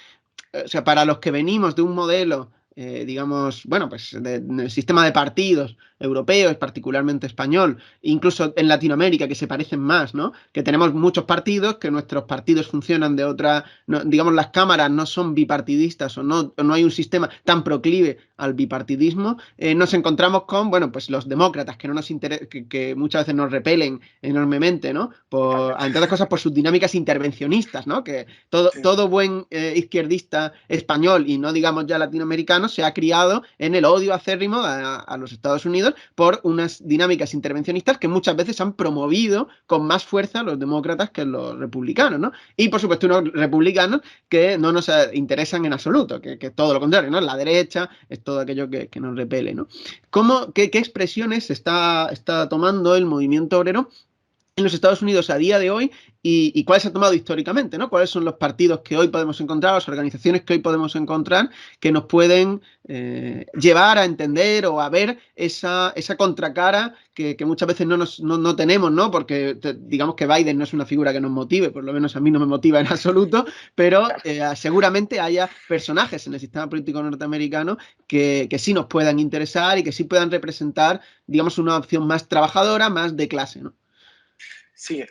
o sea, para los que venimos de un modelo, digamos, bueno, pues del sistema de partidos europeos, particularmente español, incluso en Latinoamérica, que se parecen más, ¿no? Que tenemos muchos partidos, que nuestros partidos funcionan de otra, no, digamos, las cámaras no son bipartidistas o no hay un sistema tan proclive al bipartidismo. Nos encontramos con, bueno, pues los demócratas, que no nos que muchas veces nos repelen enormemente, ¿no? Entre otras cosas, por sus dinámicas intervencionistas, ¿no? Que todo buen izquierdista español, y no digamos ya latinoamericano, se ha criado en el odio acérrimo a los Estados Unidos por unas dinámicas intervencionistas que muchas veces han promovido con más fuerza los demócratas que los republicanos, ¿no? Y por supuesto unos republicanos que no nos interesan en absoluto, que todo lo contrario, ¿no? La derecha es todo aquello que nos repele, ¿no? ¿Qué expresiones está tomando el movimiento obrero en los Estados Unidos a día de hoy, y cuáles se ha tomado históricamente, ¿no? ¿Cuáles son los partidos que hoy podemos encontrar, las organizaciones que hoy podemos encontrar, que nos pueden llevar a entender o a ver esa contracara que muchas veces no tenemos, ¿no? Porque digamos que Biden no es una figura que nos motive, por lo menos a mí no me motiva en absoluto, pero seguramente haya personajes en el sistema político norteamericano que sí nos puedan interesar y que sí puedan representar, digamos, una opción más trabajadora, más de clase, ¿no? Sí,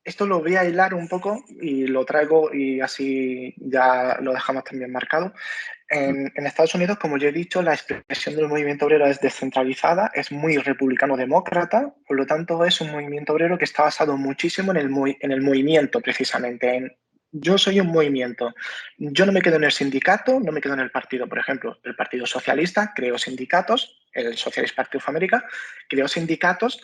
esto lo voy a hilar un poco y lo traigo, y así ya lo dejamos también marcado. En Estados Unidos, como yo he dicho, la expresión del movimiento obrero es descentralizada, es muy republicano-demócrata, por lo tanto es un movimiento obrero que está basado muchísimo en el movimiento, precisamente, yo soy un movimiento. Yo no me quedo en el sindicato, no me quedo en el partido. Por ejemplo, el Partido Socialista creó sindicatos, el Socialist Party of America creó sindicatos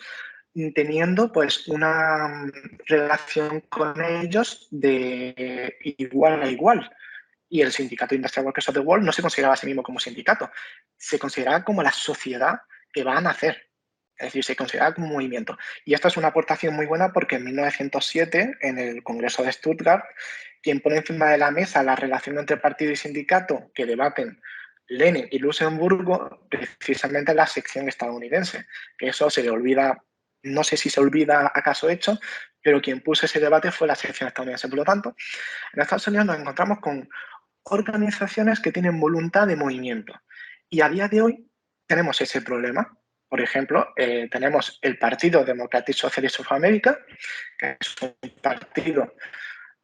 teniendo pues una relación con ellos de igual a igual. Y el sindicato Industrial Workers of the World no se consideraba a sí mismo como sindicato, se consideraba como la sociedad que va a nacer. Es decir, se consideraba como un movimiento. Y esta es una aportación muy buena, porque en 1907, en el Congreso de Stuttgart, quien pone encima de la mesa la relación entre partido y sindicato, que debaten Lenin y Luxemburgo, precisamente la sección estadounidense, que eso se le olvida, no sé si se olvida acaso hecho, pero quien puso ese debate fue la sección estadounidense. Por lo tanto, en Estados Unidos nos encontramos con organizaciones que tienen voluntad de movimiento. Y a día de hoy tenemos ese problema. Por ejemplo, tenemos el Partido Democratic Socialist of America, que es un partido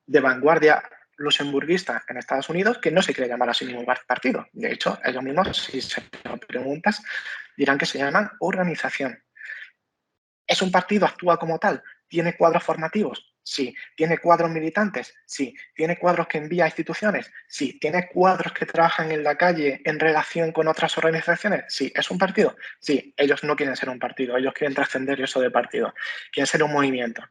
de vanguardia luxemburguista en Estados Unidos, que no se quiere llamar a sí mismo partido. De hecho, ellos mismos, si se lo preguntas, dirán que se llaman organización. ¿Es un partido? ¿Actúa como tal? ¿Tiene cuadros formativos? Sí. ¿Tiene cuadros militantes? Sí. ¿Tiene cuadros que envía a instituciones? Sí. ¿Tiene cuadros que trabajan en la calle en relación con otras organizaciones? Sí. ¿Es un partido? Sí. Ellos no quieren ser un partido, ellos quieren trascender eso de partido, quieren ser un movimiento.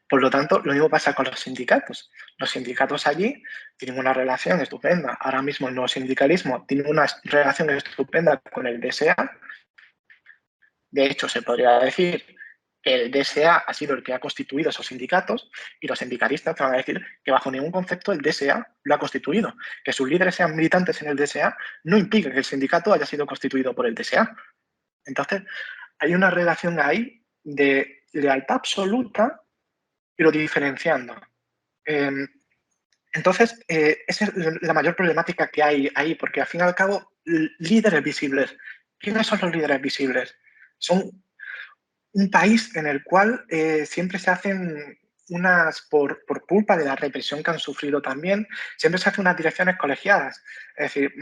Por lo tanto, lo mismo pasa con los sindicatos. Los sindicatos allí tienen una relación estupenda. Ahora mismo el nuevo sindicalismo tiene una relación estupenda con el DSA. De hecho, se podría decir que el DSA ha sido el que ha constituido esos sindicatos y los sindicalistas te van a decir que bajo ningún concepto el DSA lo ha constituido. Que sus líderes sean militantes en el DSA no implica que el sindicato haya sido constituido por el DSA. Entonces, hay una relación ahí de lealtad absoluta, pero diferenciando. Entonces, esa es la mayor problemática que hay ahí, porque al fin y al cabo, líderes visibles. ¿Quiénes son los líderes visibles? Son un país en el cual siempre se hacen por culpa de la represión que han sufrido también, siempre se hacen unas direcciones colegiadas. Es decir,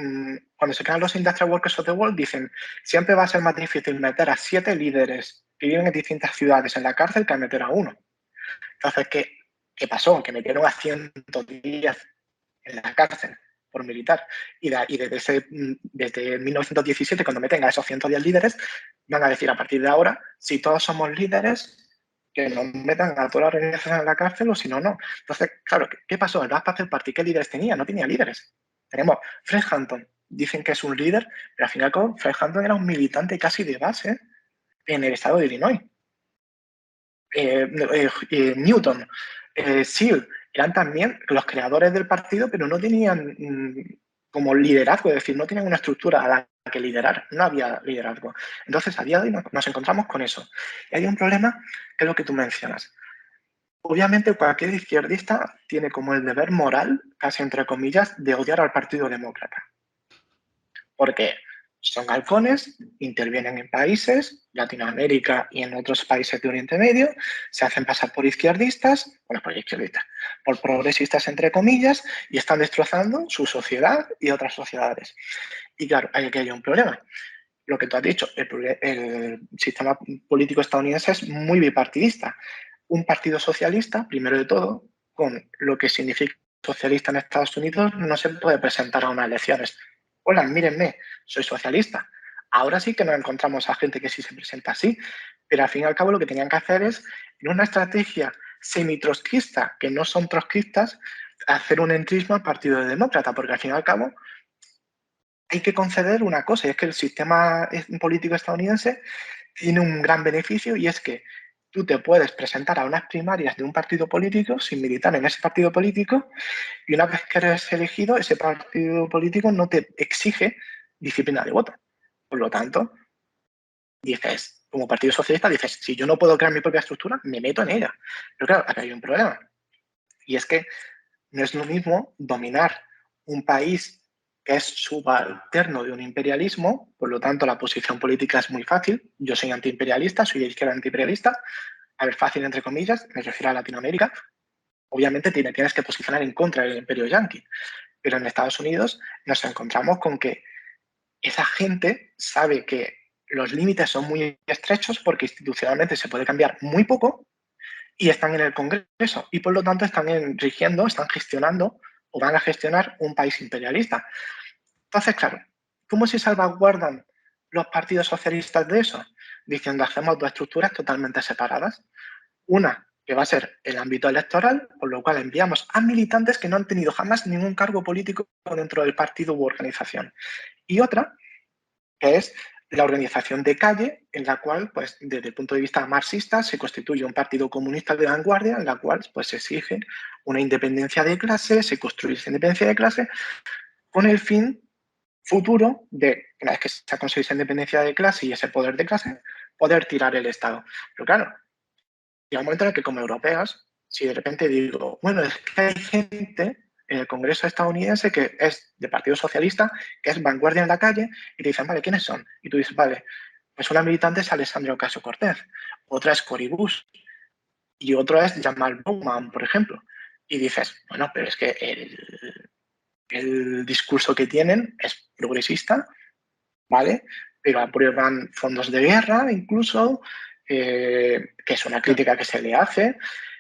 cuando se crean los Industrial Workers of the World, dicen, siempre va a ser más difícil meter a 7 líderes que viven en distintas ciudades en la cárcel que a meter a uno. Entonces, ¿qué pasó? Que metieron a 110 en la cárcel por militar. Y desde 1917, cuando meten a esos 110 líderes, van a decir a partir de ahora, si todos somos líderes, que nos metan a toda la organización en la cárcel o si no, no. Entonces, claro, ¿qué pasó? El Black Panther Party, ¿qué líderes tenía? No tenía líderes. Tenemos Fred Hampton, dicen que es un líder, pero al final Fred Hampton era un militante casi de base en el estado de Illinois. Newton, Seal, eran también los creadores del partido, pero no tenían como liderazgo, es decir, no tenían una estructura a la que liderar, no había liderazgo. Entonces, a día de hoy nos encontramos con eso. Y hay un problema que es lo que tú mencionas. Obviamente, cualquier izquierdista tiene como el deber moral, casi entre comillas, de odiar al Partido Demócrata. Porque son halcones, intervienen en países, Latinoamérica y en otros países de Oriente Medio, se hacen pasar por izquierdistas, por progresistas entre comillas, y están destrozando su sociedad y otras sociedades. Y claro, aquí hay un problema. Lo que tú has dicho, el sistema político estadounidense es muy bipartidista. Un partido socialista, primero de todo, con lo que significa socialista en Estados Unidos, no se puede presentar a unas elecciones. Hola, mírenme, soy socialista. Ahora sí que nos encontramos a gente que sí se presenta así, pero al fin y al cabo lo que tenían que hacer es, en una estrategia semi-trotskista, que no son trotskistas, hacer un entrismo al Partido Demócrata, porque al fin y al cabo hay que conceder una cosa, y es que el sistema político estadounidense tiene un gran beneficio, y es que tú te puedes presentar a unas primarias de un partido político sin militar en ese partido político, y una vez que eres elegido, ese partido político no te exige disciplina de voto. Por lo tanto, dices, como Partido Socialista, dices, si yo no puedo crear mi propia estructura, me meto en ella. Pero claro, acá hay un problema. Y es que no es lo mismo dominar un país que es subalterno de un imperialismo, por lo tanto la posición política es muy fácil. Yo soy antiimperialista, soy de izquierda antiimperialista. A ver, fácil entre comillas, me refiero a Latinoamérica. Obviamente tienes que posicionar en contra del imperio yanqui. Pero en Estados Unidos nos encontramos con que esa gente sabe que los límites son muy estrechos porque institucionalmente se puede cambiar muy poco y están en el Congreso y por lo tanto están rigiendo, están gestionando o van a gestionar un país imperialista. Entonces, claro, ¿cómo se salvaguardan los partidos socialistas de eso? Diciendo, hacemos dos estructuras totalmente separadas. Una, que va a ser el ámbito electoral, por lo cual enviamos a militantes que no han tenido jamás ningún cargo político dentro del partido u organización. Y otra, que es la organización de calle, en la cual, pues, desde el punto de vista marxista, se constituye un partido comunista de vanguardia, en la cual pues, se exige una independencia de clase, se construye esa independencia de clase, con el fin futuro de, una vez que se ha conseguido esa independencia de clase y ese poder de clase, poder tirar el Estado. Pero claro, llega un momento en el que como europeos, si de repente digo, bueno, es que hay gente en el Congreso estadounidense que es de Partido Socialista, que es vanguardia en la calle, y te dicen, vale, ¿quiénes son? Y tú dices, vale, pues una militante es Alessandra Ocasio-Cortez, otra es Cory Bush, y otro es Jamal Bowman, por ejemplo. Y dices, bueno, pero es que el discurso que tienen es progresista, ¿vale? Pero aprueban fondos de guerra incluso, que es una crítica que se le hace,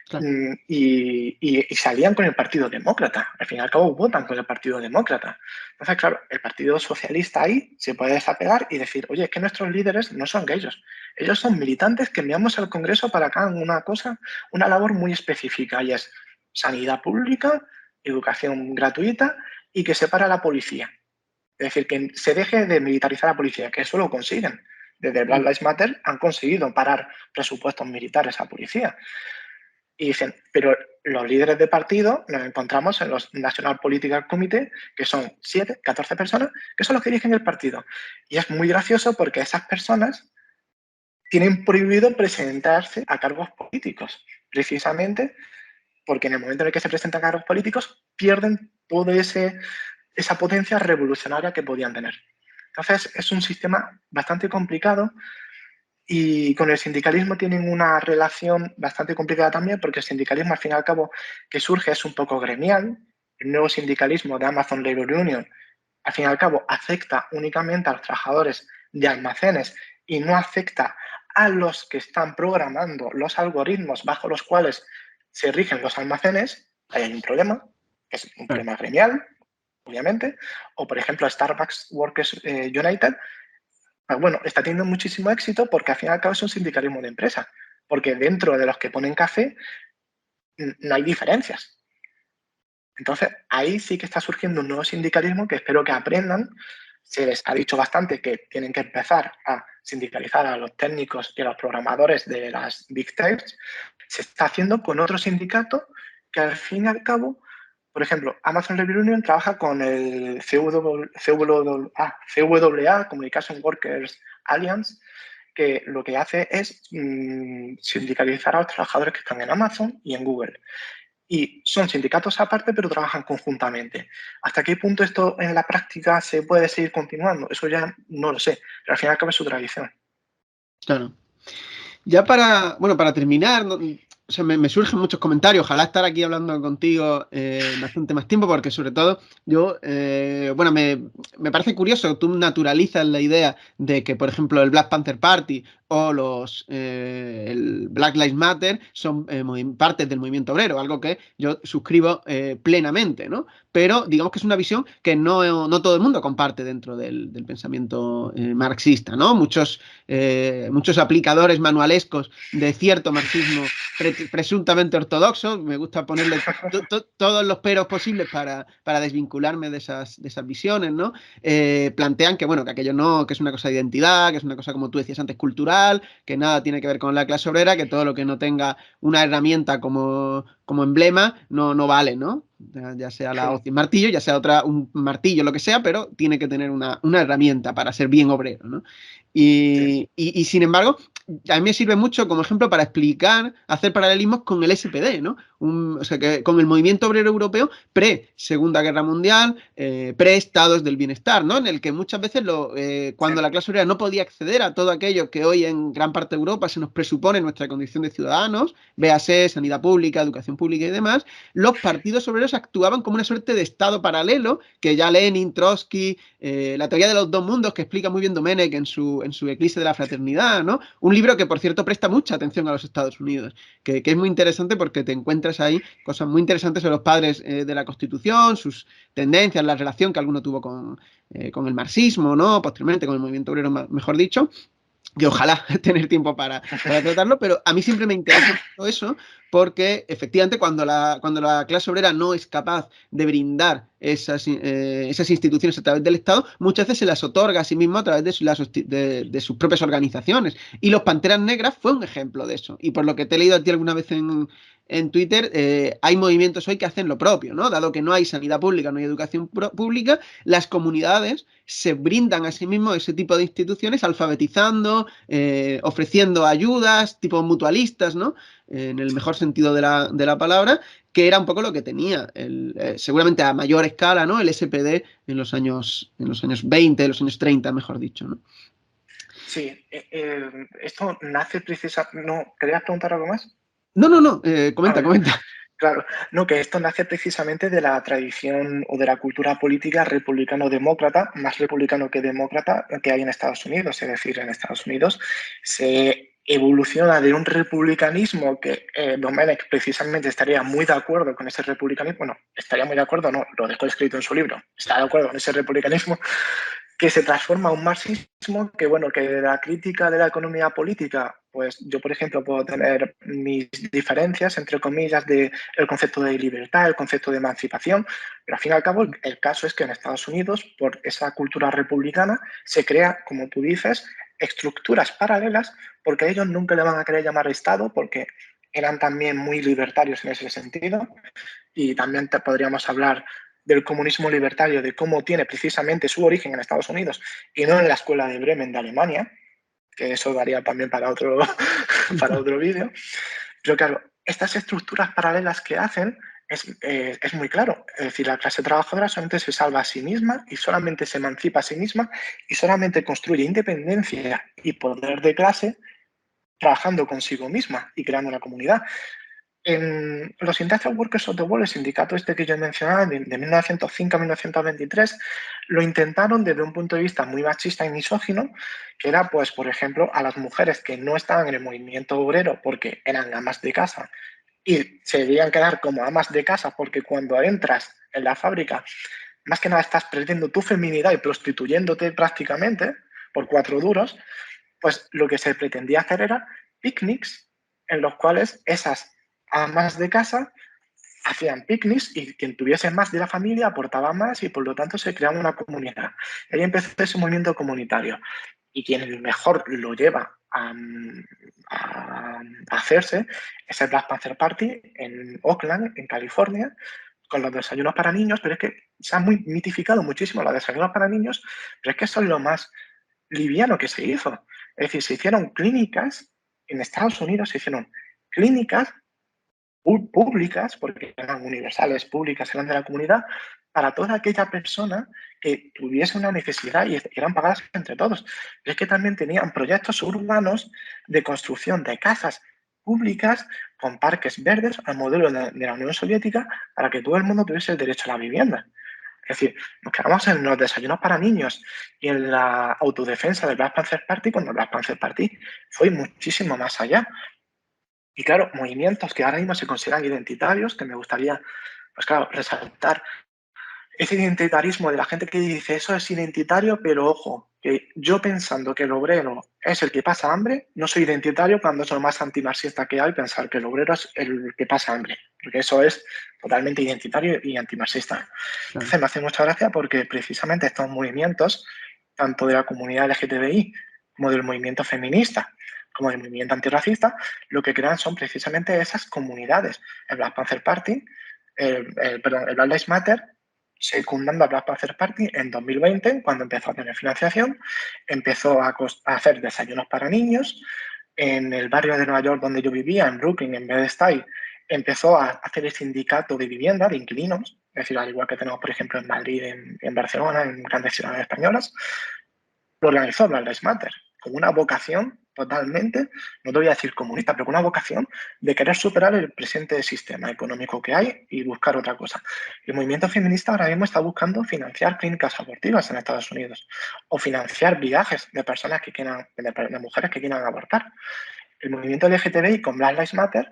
Claro. y salían con el Partido Demócrata. Al fin y al cabo votan con el Partido Demócrata. Entonces, claro, el Partido Socialista ahí se puede desapegar y decir, oye, es que nuestros líderes no son ellos. Ellos son militantes que enviamos al Congreso para que hagan una cosa, una labor muy específica, y es sanidad pública, educación gratuita y que separa a la policía. Es decir, que se deje de militarizar a la policía, que eso lo consiguen. Desde Black Lives Matter han conseguido parar presupuestos militares a policía. Y dicen, pero los líderes de partido nos encontramos en los National Political Committee, que son 7, 14 personas, que son los que dirigen el partido. Y es muy gracioso porque esas personas tienen prohibido presentarse a cargos políticos, precisamente porque en el momento en el que se presentan a cargos políticos pierden toda esa potencia revolucionaria que podían tener. Entonces es un sistema bastante complicado, y con el sindicalismo tienen una relación bastante complicada también, porque el sindicalismo, al fin y al cabo, que surge es un poco gremial. El nuevo sindicalismo de Amazon Labor Union, al fin y al cabo, afecta únicamente a los trabajadores de almacenes y no afecta a los que están programando los algoritmos bajo los cuales se rigen los almacenes. Ahí hay un problema, que es un problema gremial, obviamente. O, por ejemplo, Starbucks Workers United, bueno, está teniendo muchísimo éxito porque al fin y al cabo es un sindicalismo de empresa, porque dentro de los que ponen café no hay diferencias. Entonces, ahí sí que está surgiendo un nuevo sindicalismo que espero que aprendan. Se les ha dicho bastante que tienen que empezar a sindicalizar a los técnicos y a los programadores de las Big Techs. Se está haciendo con otro sindicato que al fin y al cabo, por ejemplo, Amazon Labor Union trabaja con el CWA, Communication Workers Alliance, que lo que hace es sindicalizar a los trabajadores que están en Amazon y en Google. Y son sindicatos aparte, pero trabajan conjuntamente. ¿Hasta qué punto esto en la práctica se puede seguir continuando? Eso ya no lo sé, pero al final acaba su tradición. Claro. Ya para terminar, o sea, me surgen muchos comentarios. Ojalá estar aquí hablando contigo bastante más tiempo, porque sobre todo yo, me parece curioso, tú naturalizas la idea de que, por ejemplo, el Black Panther Party o el Black Lives Matter son partes del movimiento obrero, algo que yo suscribo plenamente, ¿no? Pero digamos que es una visión que no todo el mundo comparte dentro del pensamiento marxista, ¿no? Muchos aplicadores manualescos de cierto marxismo presuntamente ortodoxo, me gusta ponerle todos los peros posibles para desvincularme de esas visiones, ¿no? Plantean que, bueno, que aquello no, que es una cosa de identidad, que es una cosa, como tú decías antes, cultural, que nada tiene que ver con la clase obrera, que todo lo que no tenga una herramienta como emblema no vale, ¿no? Ya sea la hoz y martillo, ya sea un martillo, lo que sea, pero tiene que tener una herramienta para ser bien obrero, ¿no? Y sin embargo, a mí me sirve mucho como ejemplo para explicar, hacer paralelismos con el SPD, ¿no? O sea, que con el movimiento obrero europeo pre-Segunda Guerra Mundial, pre-estados del bienestar, ¿no? En el que muchas veces cuando la clase obrera no podía acceder a todo aquello que hoy en gran parte de Europa se nos presupone en nuestra condición de ciudadanos, véase sanidad pública, educación pública y demás, los partidos obreros actuaban como una suerte de estado paralelo que ya Lenin, Trotsky, la teoría de los dos mundos que explica muy bien Domenech en su Eclipse de la Fraternidad, ¿no? Un libro que, por cierto, presta mucha atención a los Estados Unidos, que es muy interesante porque te encuentras ahí cosas muy interesantes sobre los padres de la Constitución, sus tendencias, la relación que alguno tuvo con el marxismo, ¿no? Posteriormente con el movimiento obrero, mejor dicho, que ojalá tener tiempo para tratarlo, pero a mí siempre me interesa todo eso porque efectivamente cuando la clase obrera no es capaz de brindar esas instituciones a través del Estado, muchas veces se las otorga a sí mismo a través de sus propias organizaciones. Y los Panteras Negras fue un ejemplo de eso. Y por lo que te he leído a ti alguna vez en Twitter, hay movimientos hoy que hacen lo propio, ¿no? Dado que no hay sanidad pública, no hay educación pública, las comunidades se brindan a sí mismos ese tipo de instituciones, alfabetizando, ofreciendo ayudas, tipo mutualistas, ¿no? En el mejor sentido de la palabra, que era un poco lo que tenía, seguramente a mayor escala, ¿no? El SPD en los años 20, en los años 30, mejor dicho, ¿no? Sí, esto nace precisamente... ¿No? ¿Querías preguntar algo más? No, comenta. Claro, no, que esto nace precisamente de la tradición o de la cultura política republicano-demócrata, más republicano que demócrata que hay en Estados Unidos. Es decir, en Estados Unidos se evoluciona de un republicanismo que Domenech precisamente estaría muy de acuerdo con ese republicanismo. Bueno, estaría muy de acuerdo, no, lo dejó escrito en su libro, está de acuerdo con ese republicanismo, que se transforma a un marxismo que, bueno, que de la crítica de la economía política, pues yo, por ejemplo, puedo tener mis diferencias, entre comillas, del concepto de libertad, el concepto de emancipación, pero al fin y al cabo el caso es que en Estados Unidos, por esa cultura republicana, se crea, como tú dices, estructuras paralelas, porque ellos nunca le van a querer llamar Estado, porque eran también muy libertarios en ese sentido, y también podríamos hablar del comunismo libertario, de cómo tiene precisamente su origen en Estados Unidos y no en la escuela de Bremen de Alemania, que eso daría también para otro vídeo. Pero claro, estas estructuras paralelas que hacen es muy claro. Es decir, la clase trabajadora solamente se salva a sí misma y solamente se emancipa a sí misma y solamente construye independencia y poder de clase trabajando consigo misma y creando una comunidad. En los Industrial Workers of the World, el sindicato este que yo mencionaba, de 1905 a 1923, lo intentaron desde un punto de vista muy machista y misógino, que era, pues, por ejemplo, a las mujeres que no estaban en el movimiento obrero porque eran amas de casa y se debían quedar como amas de casa porque cuando entras en la fábrica, más que nada estás perdiendo tu feminidad y prostituyéndote prácticamente por 4 duros, pues lo que se pretendía hacer era picnics en los cuales esas amas de casa hacían picnics y quien tuviese más de la familia aportaba más y por lo tanto se creaba una comunidad. Y ahí empezó ese movimiento comunitario. Y quien mejor lo lleva a hacerse es el Black Panther Party en Oakland, en California, con los desayunos para niños, pero es que se han muy mitificado muchísimo los desayunos para niños, pero es que eso es lo más liviano que se hizo. Es decir, se hicieron clínicas, en Estados Unidos se hicieron clínicas públicas, porque eran universales, públicas, eran de la comunidad, para toda aquella persona que tuviese una necesidad y eran pagadas entre todos. Pero es que también tenían proyectos urbanos de construcción de casas públicas con parques verdes al modelo de la Unión Soviética para que todo el mundo tuviese el derecho a la vivienda. Es decir, nos quedamos en los desayunos para niños y en la autodefensa del Black Panther Party, cuando el Black Panther Party fue muchísimo más allá. Y claro, movimientos que ahora mismo se consideran identitarios, que me gustaría, pues claro, resaltar ese identitarismo de la gente que dice eso es identitario, pero ojo, que yo pensando que el obrero es el que pasa hambre, no soy identitario cuando soy lo más antimarxista que hay, pensar que el obrero es el que pasa hambre, porque eso es totalmente identitario y antimarxista. Entonces me hace mucha gracia porque precisamente estos movimientos, tanto de la comunidad LGTBI como del movimiento feminista, como del movimiento antirracista, lo que crean son precisamente esas comunidades. El Black Panther Party, el Black Lives Matter, secundando a Black Panther Party en 2020, cuando empezó a tener financiación, empezó a hacer desayunos para niños. En el barrio de Nueva York donde yo vivía, en Brooklyn, en Bed-Stuy, empezó a hacer el sindicato de vivienda, de inquilinos, es decir, al igual que tenemos, por ejemplo, en Madrid, en Barcelona, en grandes ciudades españolas, lo organizó Black Lives Matter, con una vocación totalmente, no te voy a decir comunista, pero con una vocación de querer superar el presente sistema económico que hay y buscar otra cosa. El movimiento feminista ahora mismo está buscando financiar clínicas abortivas en Estados Unidos o financiar viajes de personas que quieran, de mujeres que quieran abortar. El movimiento LGTBI con Black Lives Matter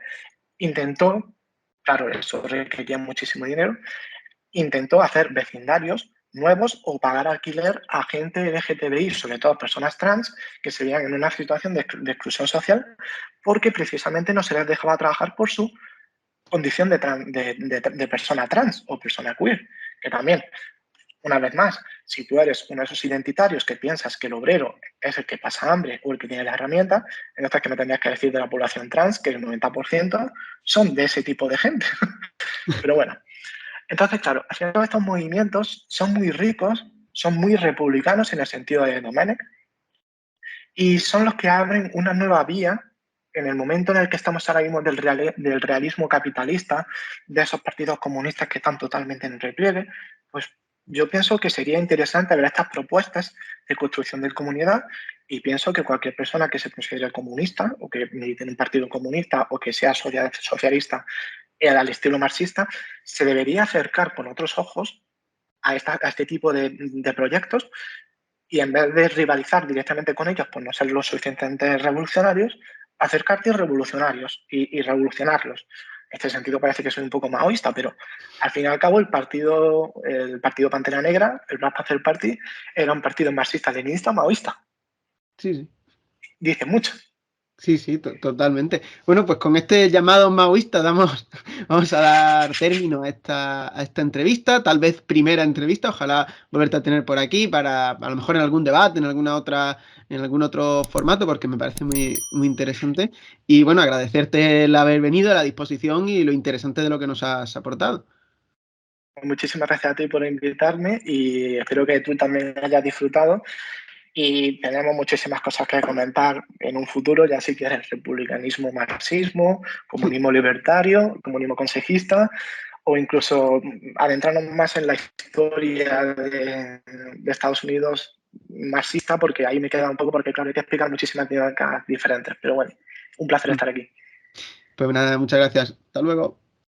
intentó, claro, eso requería muchísimo dinero, intentó hacer vecindarios nuevos o pagar alquiler a gente LGTBI, sobre todo personas trans, que se veían en una situación de exclusión social porque precisamente no se les dejaba trabajar por su condición de persona trans o persona queer, que también, una vez más, si tú eres uno de esos identitarios que piensas que el obrero es el que pasa hambre o el que tiene la herramienta, entonces que me tendrías que decir de la población trans que el 90% son de ese tipo de gente. Pero bueno, entonces, claro, al final todos estos movimientos son muy ricos, son muy republicanos en el sentido de Domenech, y son los que abren una nueva vía en el momento en el que estamos ahora mismo del realismo capitalista, de esos partidos comunistas que están totalmente en repliegue. Pues yo pienso que sería interesante ver estas propuestas de construcción de comunidad, y pienso que cualquier persona que se considere comunista o que milite en un partido comunista o que sea socialista al estilo marxista, se debería acercar con otros ojos a este tipo de proyectos, y en vez de rivalizar directamente con ellos por no ser lo suficientemente revolucionarios, acercarte a revolucionarios y revolucionarlos. En este sentido parece que soy un poco maoísta, pero al fin y al cabo el partido Pantera Negra, el Black Panther Party, era un partido marxista-leninista maoísta. Sí, sí. Dice mucho. Sí, sí, totalmente. Bueno, pues con este llamado maoísta vamos a dar término a esta entrevista, tal vez primera entrevista, ojalá volverte a tener por aquí para a lo mejor en algún debate, en algún otro formato, porque me parece muy, muy interesante. Y bueno, agradecerte el haber venido, la disposición y lo interesante de lo que nos has aportado. Muchísimas gracias a ti por invitarme y espero que tú también hayas disfrutado. Y tenemos muchísimas cosas que comentar en un futuro, ya si quieres republicanismo, marxismo, comunismo libertario, comunismo consejista, o incluso adentrarnos más en la historia de Estados Unidos marxista, porque ahí me queda un poco, porque claro, hay que explicar muchísimas dinámicas diferentes. Pero bueno, un placer estar aquí. Pues nada, muchas gracias. Hasta luego.